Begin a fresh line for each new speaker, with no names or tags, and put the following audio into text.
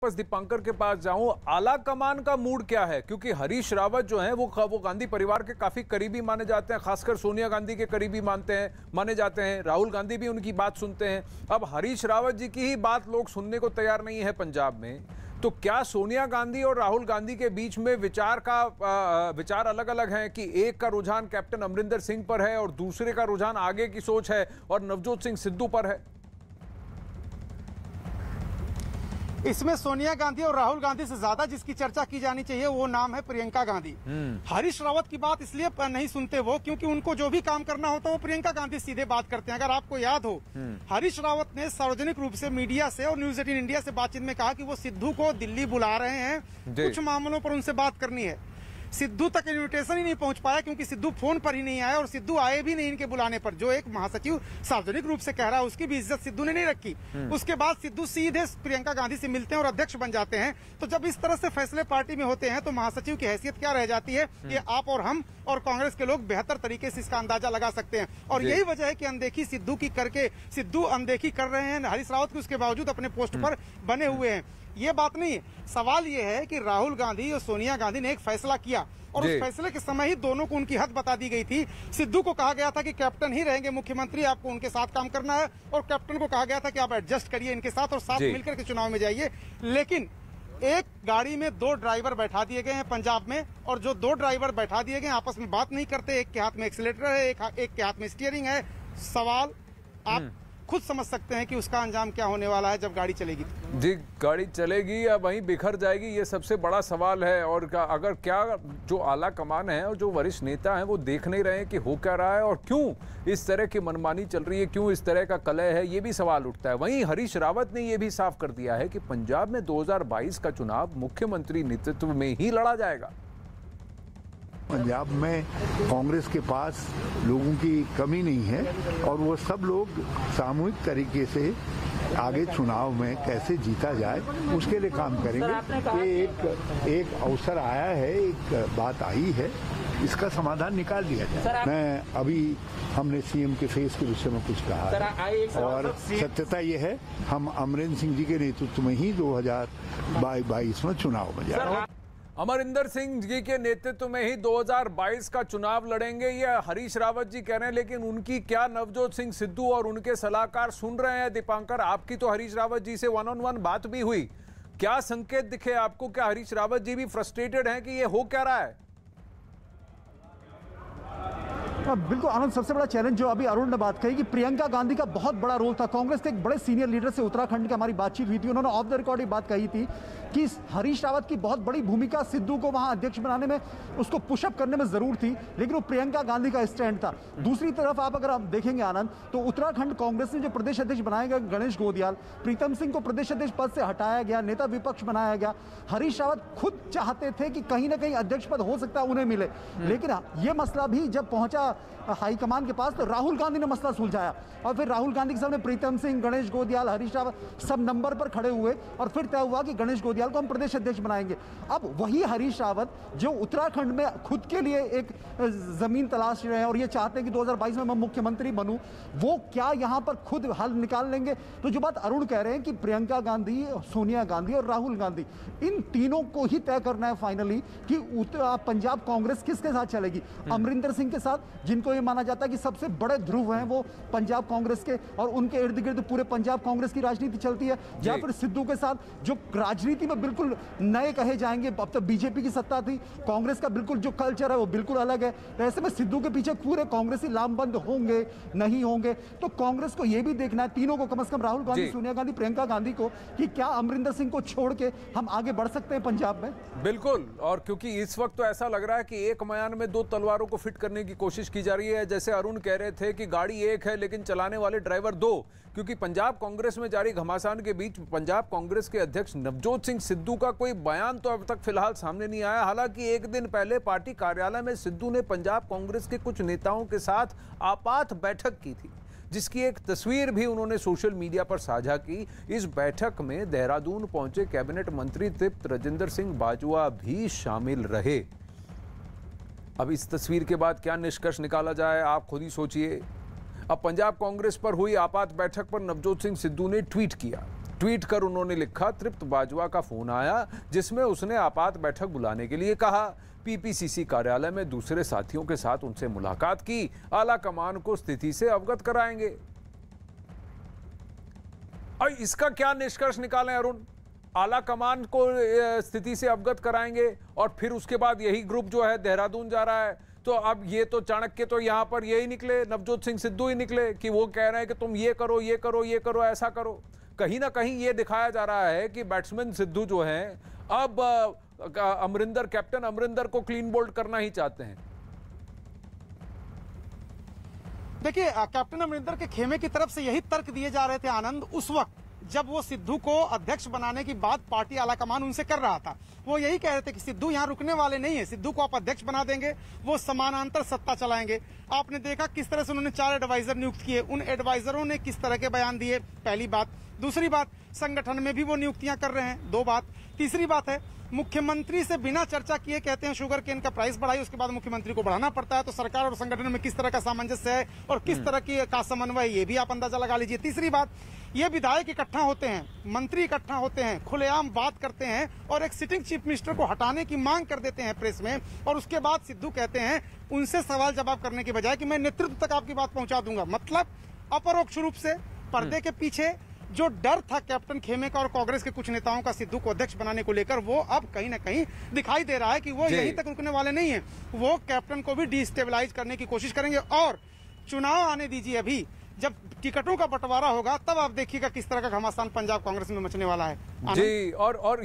बस दीपांकर के पास जाऊं, आला कमान का मूड क्या है? क्योंकि हरीश रावत जो हैं वो गांधी परिवार के काफी करीबी माने जाते हैं, खासकर सोनिया गांधी के करीबी माने जाते हैं। राहुल गांधी भी उनकी बात सुनते हैं। अब हरीश रावत जी की ही बात लोग सुनने को तैयार नहीं है पंजाब में। तो क्या सोनिया गांधी और राहुल गांधी के बीच में विचार अलग अलग हैं कि एक का रुझान कैप्टन अमरिंदर सिंह पर है और दूसरे का रुझान आगे की सोच है और नवजोत सिंह सिद्धू पर है?
इसमें सोनिया गांधी और राहुल गांधी से ज्यादा जिसकी चर्चा की जानी चाहिए वो नाम है प्रियंका गांधी। हरीश रावत की बात इसलिए नहीं सुनते वो क्योंकि उनको जो भी काम करना होता है वो प्रियंका गांधी सीधे बात करते हैं। अगर आपको याद हो, हरीश रावत ने सार्वजनिक रूप से मीडिया से और न्यूज 18 इंडिया से बातचीत में कहा कि वो सिद्धू को दिल्ली बुला रहे हैं, कुछ मामलों पर उनसे बात करनी है। सिद्धू तक इन्विटेशन ही नहीं पहुंच पाया क्योंकि सिद्धू फोन पर ही नहीं आया और सिद्धू आए भी नहीं इनके बुलाने पर। जो एक महासचिव सार्वजनिक रूप से कह रहा है उसकी भी इज्जत सिद्धू ने नहीं रखी। उसके बाद सिद्धू सीधे प्रियंका गांधी से मिलते हैं और अध्यक्ष बन जाते हैं। तो जब इस तरह से फैसले पार्टी में होते हैं तो महासचिव की हैसियत क्या रह जाती है, ये आप और हम और कांग्रेस के लोग बेहतर तरीके से इसका अंदाजा लगा सकते हैं। और यही वजह है कि अनदेखी सिद्धू की करके सिद्धू अनदेखी कर रहे हैं हरीश रावत की, उसके बावजूद अपने पोस्ट पर बने हुए हैं। ये बात नहीं है। सवाल ये है कि राहुल गांधी और सोनिया गांधी ने एक फैसला किया और उस फैसले के समय ही दोनों को उनकी हद बता दी गई थी। सिद्धू को कहा गया था कि कैप्टन ही रहेंगे मुख्यमंत्री, आपको उनके साथ काम करना है, और कैप्टन को कहा गया था कि आप एडजस्ट करिए इनके साथ और साथ मिलकर के चुनाव में जाइए। लेकिन एक गाड़ी में दो ड्राइवर बैठा दिए गए हैं पंजाब में, और जो दो ड्राइवर बैठा दिए गए आपस में बात नहीं करते। एक के हाथ में एक्सीलेटर है, एक के हाथ में स्टीयरिंग है। सवाल आप खुद समझ सकते हैं कि उसका अंजाम क्या होने वाला है जब गाड़ी चलेगी।
जी, गाड़ी चलेगी या वहीं बिखर जाएगी, ये सबसे बड़ा सवाल है। और अगर क्या जो आला कमान है और जो वरिष्ठ नेता हैं वो देख नहीं रहे हैं कि हो क्या रहा है और क्यों इस तरह की मनमानी चल रही है, क्यों इस तरह का कलह है, ये भी सवाल उठता है। वहीं हरीश रावत ने ये भी साफ कर दिया है कि पंजाब में 2022 का चुनाव मुख्यमंत्री नेतृत्व में ही लड़ा जाएगा।
पंजाब में कांग्रेस के पास लोगों की कमी नहीं है और वो सब लोग सामूहिक तरीके से आगे चुनाव में कैसे जीता जाए उसके लिए काम करेंगे। ये एक अवसर आया है, एक बात आई है, इसका समाधान निकाल लिया जाए। मैं अभी हमने सीएम के फेस के विषय में कुछ कहा है और सत्यता ये है हम अमरिंदर सिंह जी के नेतृत्व में ही 2022 में चुनाव में जाएंगे।
अमरिंदर सिंह जी के नेतृत्व में ही 2022 का चुनाव लड़ेंगे, ये हरीश रावत जी कह रहे हैं। लेकिन उनकी क्या नवजोत सिंह सिद्धू और उनके सलाहकार सुन रहे हैं? दीपांकर, आपकी तो हरीश रावत जी से 1-on-1 बात भी हुई, क्या संकेत दिखे आपको? क्या हरीश रावत जी भी फ्रस्ट्रेटेड हैं कि ये हो क्या रहा है?
बिल्कुल आनंद, सबसे बड़ा चैलेंज जो अभी अरुण ने बात कही कि प्रियंका गांधी का बहुत बड़ा रोल था। कांग्रेस के एक बड़े सीनियर लीडर से उत्तराखंड की हमारी बातचीत हुई थी, उन्होंने ऑफ द रिकॉर्ड ये बात कही थी कि हरीश रावत की बहुत बड़ी भूमिका सिद्धू को वहां अध्यक्ष बनाने में, उसको पुशअप करने में जरूर थी, लेकिन वो प्रियंका गांधी का स्टैंड था। दूसरी तरफ अगर आप देखेंगे आनंद, तो उत्तराखंड कांग्रेस ने जो प्रदेश अध्यक्ष बनाए गए गणेश गोदियाल, प्रीतम सिंह को प्रदेश अध्यक्ष पद से हटाया गया, नेता विपक्ष बनाया गया। हरीश रावत खुद चाहते थे कि कहीं ना कहीं अध्यक्ष पद हो सकता है उन्हें मिले, लेकिन यह मसला भी जब पहुंचा हाईकमान के पास तो राहुल गांधी ने मसला सुलझाया और फिर राहुल गांधी के सामने प्रीतम सिंह, गणेश गोदियाल, हरीश रावत सब नंबर पर खड़े हुए और फिर तय हुआ कि गणेश गोदियाल को हम प्रदेश अध्यक्ष बनाएंगे। अब वही हरीश रावत जो उत्तराखंड में खुद के लिए एक जमीन तलाश रहे हैं और ये चाहते हैं कि 2022 में मैं मुख्यमंत्री बनूं, वो क्या यहां पर खुद हल निकाल लेंगे? तो जो बात अरुण कह रहे हैं कि प्रियंका गांधी, सोनिया गांधी और राहुल गांधी, इन तीनों को ही तय करना है फाइनली कि पंजाब कांग्रेस किसके साथ चलेगी। अमरिंदर सिंह के साथ, जिनको ये माना जाता है कि सबसे बड़े ध्रुव हैं वो पंजाब कांग्रेस के और उनके इर्द गिर्द पूरे पंजाब कांग्रेस की राजनीति चलती है, या फिर सिद्धू के साथ जो राजनीति में बिल्कुल नए कहे जाएंगे। अब तो बीजेपी की सत्ता थी, कांग्रेस का बिल्कुल जो कल्चर है वो बिल्कुल अलग है। तो ऐसे में सिद्धू के पीछे पूरे कांग्रेसी लामबंद होंगे नहीं होंगे, तो कांग्रेस को यह भी देखना है, तीनों को, कम से कम राहुल गांधी, सोनिया गांधी, प्रियंका गांधी को, कि क्या अमरिंदर सिंह को छोड़ के हम आगे बढ़ सकते हैं पंजाब में।
बिल्कुल, और क्योंकि इस वक्त तो ऐसा लग रहा है कि एक म्यान में दो तलवारों को फिट करने की कोशिश की जा रही है। जैसे अरुण कह रहे थे कि गाड़ी एक है लेकिन चलाने वाले ड्राइवर दो, क्योंकि पंजाब कांग्रेस में जारी घमासान के बीच पंजाब कांग्रेस के अध्यक्ष नवजोत सिंह सिद्धू का कोई बयान तो अब तक फिलहाल सामने नहीं आया। हालांकि एक दिन पहले पार्टी कार्यालय में सिद्धू ने पंजाब कांग्रेस के कुछ नेताओं के साथ आपात बैठक की थी, जिसकी एक तस्वीर भी उन्होंने सोशल मीडिया पर साझा की। इस बैठक में देहरादून पहुंचे कैबिनेट मंत्री तृप्त राजेंद्र सिंह बाजवा भी शामिल रहे। अब इस तस्वीर के बाद क्या निष्कर्ष निकाला जाए, आप खुद ही सोचिए। अब पंजाब कांग्रेस पर हुई आपात बैठक पर नवजोत सिंह सिद्धू ने ट्वीट किया, ट्वीट कर उन्होंने लिखा, तृप्त बाजवा का फोन आया जिसमें उसने आपात बैठक बुलाने के लिए कहा। पीपीसीसी कार्यालय में दूसरे साथियों के साथ उनसे मुलाकात की, आला कमान को स्थिति से अवगत कराएंगे। और इसका क्या निष्कर्ष निकालें अरुण? आला कमान को स्थिति से अवगत कराएंगे और फिर उसके बाद यही ग्रुप जो है देहरादून जा रहा है। तो अब ये तो चाणक्य तो यहां पर यही निकले, नवजोत सिंह सिद्धू ही निकले कि वो कह रहे हैं कि तुम ये करो ये करो ये करो ऐसा करो। कहीं ना कहीं ये दिखाया जा रहा है कि बैट्समैन सिद्धू जो हैं अब अमरिंदर, कैप्टन अमरिंदर को क्लीन बोल्ड करना ही चाहते हैं।
देखिए, कैप्टन अमरिंदर के खेमे की तरफ से यही तर्क दिए जा रहे थे आनंद, उस वक्त जब वो सिद्धू को अध्यक्ष बनाने की बात पार्टी आलाकमान उनसे कर रहा था। वो यही कह रहे थे कि सिद्धू यहाँ रुकने वाले नहीं है, सिद्धू को आप अध्यक्ष बना देंगे, वो समानांतर सत्ता चलाएंगे। आपने देखा किस तरह से उन्होंने 4 एडवाइजर नियुक्त किए, उन एडवाइजरों ने किस तरह के बयान दिए, पहली बात। दूसरी बात, संगठन में भी वो नियुक्तियां कर रहे हैं, 2 बात। तीसरी बात है, मुख्यमंत्री से बिना चर्चा किए कहते हैं शुगर केन का प्राइस बढ़ाई, उसके बाद मुख्यमंत्री को बढ़ाना पड़ता है। तो सरकार और संगठन में किस तरह का सामंजस्य है और किस तरह की का समन्वय, ये भी आप अंदाजा लगा लीजिए। तीसरी बात, ये विधायक इकट्ठा होते हैं, मंत्री इकट्ठा होते हैं, खुलेआम बात करते हैं और एक सिटिंग चीफ मिनिस्टर को हटाने की मांग कर देते हैं प्रेस में, और उसके बाद सिद्धू कहते हैं उनसे सवाल जवाब करने की बजाय कि मैं नेतृत्व तक आपकी बात पहुंचा दूंगा। मतलब अपरोक्ष रूप से पर्दे के पीछे जो डर था कैप्टन खेमे का और कांग्रेस के कुछ नेताओं का सिद्धू को अध्यक्ष बनाने को लेकर, वो अब कहीं ना कहीं दिखाई दे रहा है कि वो यहीं तक रुकने वाले नहीं है। वो कैप्टन को भी डिस्टेबलाइज करने की कोशिश करेंगे। और चुनाव आने दीजिए, अभी जब टिकटों का बंटवारा होगा तब आप देखिएगा किस तरह का घमासान पंजाब कांग्रेस में मचने वाला है।
जी, और